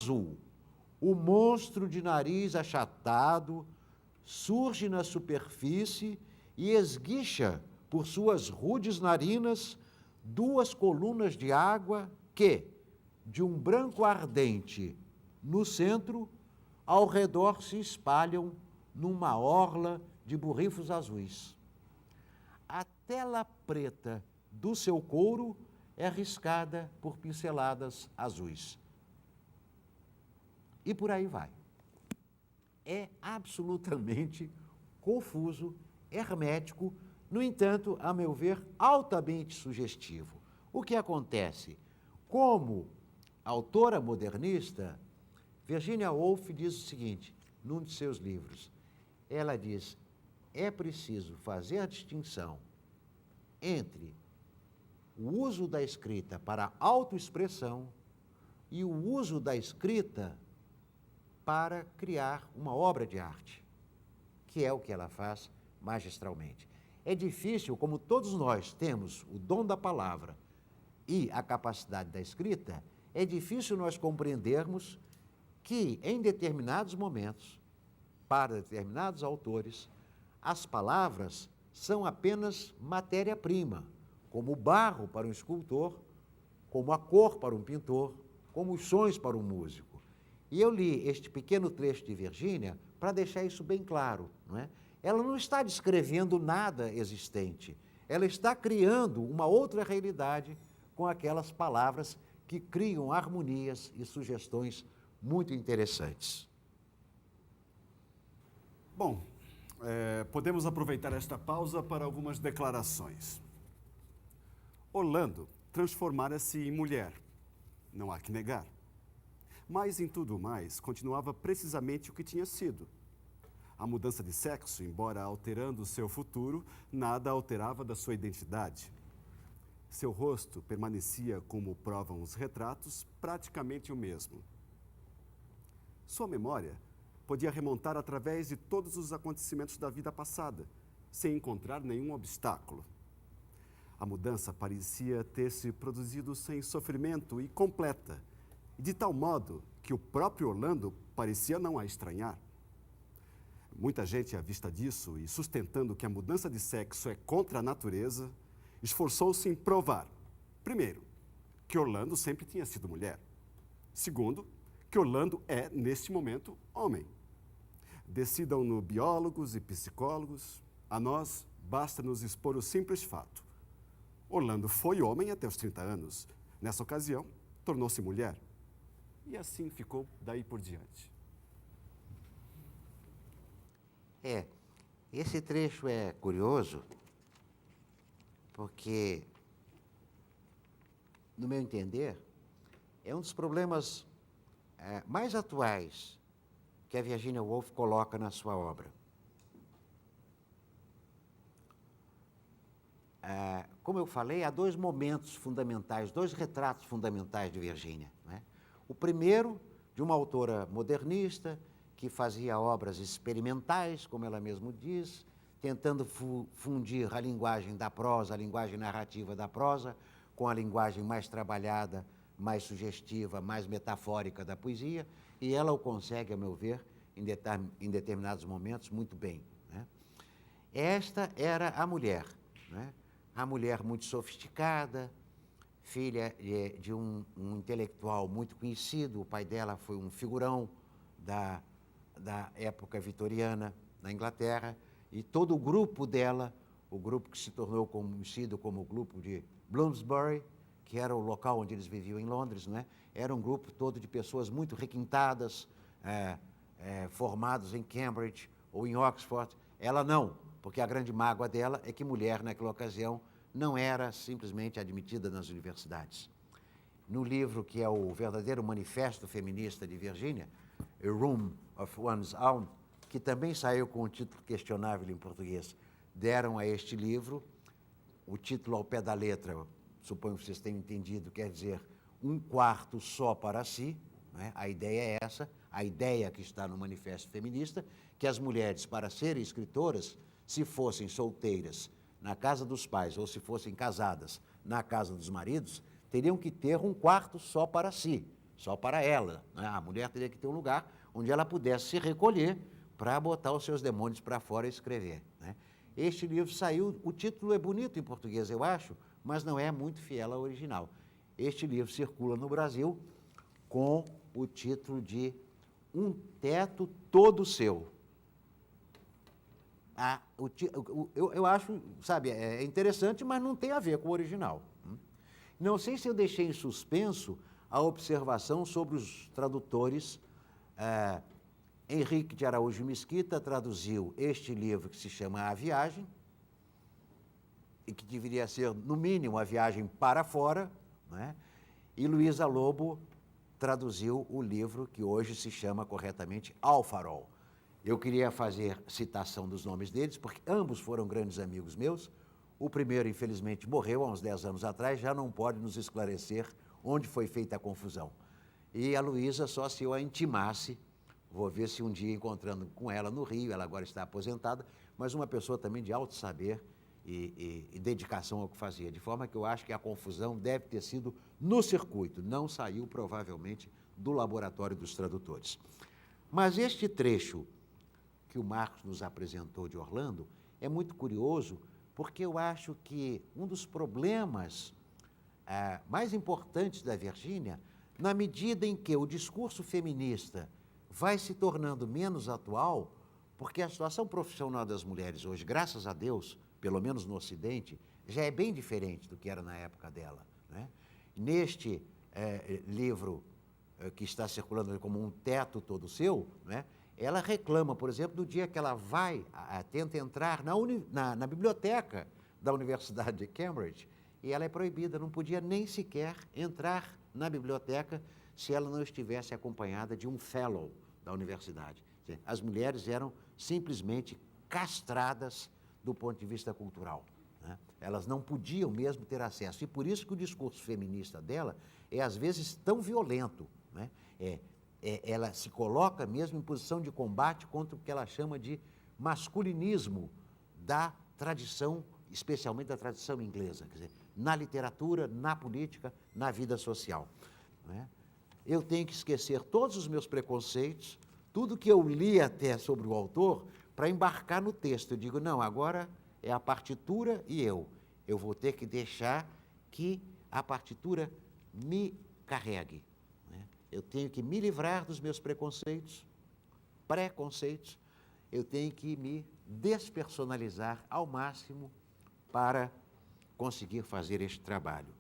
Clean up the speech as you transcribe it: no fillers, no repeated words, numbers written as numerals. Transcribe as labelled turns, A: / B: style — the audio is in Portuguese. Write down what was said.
A: azul. O monstro de nariz achatado surge na superfície e esguicha por suas rudes narinas duas colunas de água que, de um branco ardente no centro, ao redor se espalham numa orla de borrifos azuis. A tela preta do seu couro é riscada por pinceladas azuis. E por aí vai. É absolutamente confuso, hermético, no entanto, a meu ver, altamente sugestivo. O que acontece? Como autora modernista, Virginia Woolf diz o seguinte, num de seus livros. Ela diz, é preciso fazer a distinção entre o uso da escrita para autoexpressão e o uso da escrita para criar uma obra de arte, que é o que ela faz magistralmente. É difícil, como todos nós temos o dom da palavra e a capacidade da escrita, é difícil nós compreendermos que, em determinados momentos, para determinados autores, as palavras são apenas matéria-prima, como o barro para um escultor, como a cor para um pintor, como os sons para um músico. E eu li este pequeno trecho de Virgínia para deixar isso bem claro, não é? Ela não está descrevendo nada existente, ela está criando uma outra realidade com aquelas palavras que criam harmonias e sugestões muito interessantes.
B: Bom, podemos aproveitar esta pausa para algumas declarações. Orlando transformara-se em mulher, não há que negar. Mas, em tudo mais, continuava precisamente o que tinha sido. A mudança de sexo, embora alterando seu futuro, nada alterava da sua identidade. Seu rosto permanecia, como provam os retratos, praticamente o mesmo. Sua memória podia remontar através de todos os acontecimentos da vida passada, sem encontrar nenhum obstáculo. A mudança parecia ter se produzido sem sofrimento e completa, de tal modo que o próprio Orlando parecia não a estranhar. Muita gente, à vista disso e sustentando que a mudança de sexo é contra a natureza, esforçou-se em provar, primeiro, que Orlando sempre tinha sido mulher. Segundo, que Orlando é, neste momento, homem. Decidam-no biólogos e psicólogos, a nós basta nos expor o simples fato. Orlando foi homem até os 30 anos. Nessa ocasião, tornou-se mulher. E assim ficou daí por diante.
A: Esse trecho é curioso, porque, no meu entender, é um dos problemas mais atuais que a Virginia Woolf coloca na sua obra. Como eu falei, há dois momentos fundamentais, dois retratos fundamentais de Virginia, não é? O primeiro, de uma autora modernista, que fazia obras experimentais, como ela mesma diz, tentando fundir a linguagem da prosa, a linguagem narrativa da prosa, com a linguagem mais trabalhada, mais sugestiva, mais metafórica da poesia, e ela o consegue, a meu ver, em determinados momentos, muito bem, né? Esta era a mulher, né? A mulher muito sofisticada, filha de um intelectual muito conhecido, o pai dela foi um figurão da época vitoriana na Inglaterra, e todo o grupo dela, o grupo que se tornou conhecido como o grupo de Bloomsbury, que era o local onde eles viviam em Londres, né? Era um grupo todo de pessoas muito requintadas, formados em Cambridge ou em Oxford. Ela não, porque a grande mágoa dela é que mulher, naquela ocasião, não era simplesmente admitida nas universidades. No livro que é o verdadeiro manifesto feminista de Virginia, A Room of One's Own, que também saiu com um título questionável em português, deram a este livro, o título ao pé da letra, suponho que vocês tenham entendido, quer dizer, um quarto só para si, né? A ideia é essa, a ideia que está no manifesto feminista, que as mulheres, para serem escritoras, se fossem solteiras na casa dos pais ou se fossem casadas na casa dos maridos, teriam que ter um quarto só para si. só para ela, né? A mulher teria que ter um lugar onde ela pudesse se recolher para botar os seus demônios para fora e escrever, né? Este livro saiu, o título é bonito em português, eu acho, mas não é muito fiel ao original. Este livro circula no Brasil com o título de Um Teto Todo Seu. Eu acho, sabe, é interessante, mas não tem a ver com o original. Não sei se eu deixei em suspenso a observação sobre os tradutores. Henrique de Araújo Mesquita traduziu este livro que se chama A Viagem, e que deveria ser, no mínimo, A Viagem para Fora, né? E Luísa Lobo traduziu o livro que hoje se chama corretamente Ao Farol. Eu queria fazer citação dos nomes deles, porque ambos foram grandes amigos meus. O primeiro, infelizmente, morreu há uns 10 anos atrás, já não pode nos esclarecer onde foi feita a confusão. E a Luísa, só se eu a intimasse, vou ver se um dia, encontrando com ela no Rio, ela agora está aposentada, mas uma pessoa também de alto saber e dedicação ao que fazia, de forma que eu acho que a confusão deve ter sido no circuito, não saiu provavelmente do laboratório dos tradutores. Mas este trecho que o Marcos nos apresentou de Orlando é muito curioso, porque eu acho que um dos problemas mais importantes da Virgínia, na medida em que o discurso feminista vai se tornando menos atual, porque a situação profissional das mulheres hoje, graças a Deus, pelo menos no Ocidente, já é bem diferente do que era na época dela, né? Neste livro que está circulando como Um Teto Todo Seu, né, ela reclama, por exemplo, do dia que ela tenta entrar na biblioteca da Universidade de Cambridge, e ela é proibida, não podia nem sequer entrar na biblioteca se ela não estivesse acompanhada de um fellow da universidade. As mulheres eram simplesmente castradas do ponto de vista cultural, né? Elas não podiam mesmo ter acesso, e por isso que o discurso feminista dela é, às vezes, tão violento, né? Ela se coloca mesmo em posição de combate contra o que ela chama de masculinismo da tradição, especialmente da tradição inglesa, quer dizer, na literatura, na política, na vida social, né? Eu tenho que esquecer todos os meus preconceitos, tudo que eu li até sobre o autor, para embarcar no texto. Eu digo, não, agora é a partitura e eu. Eu vou ter que deixar que a partitura me carregue, né? Eu tenho que me livrar dos meus preconceitos, eu tenho que me despersonalizar ao máximo para conseguir fazer este trabalho.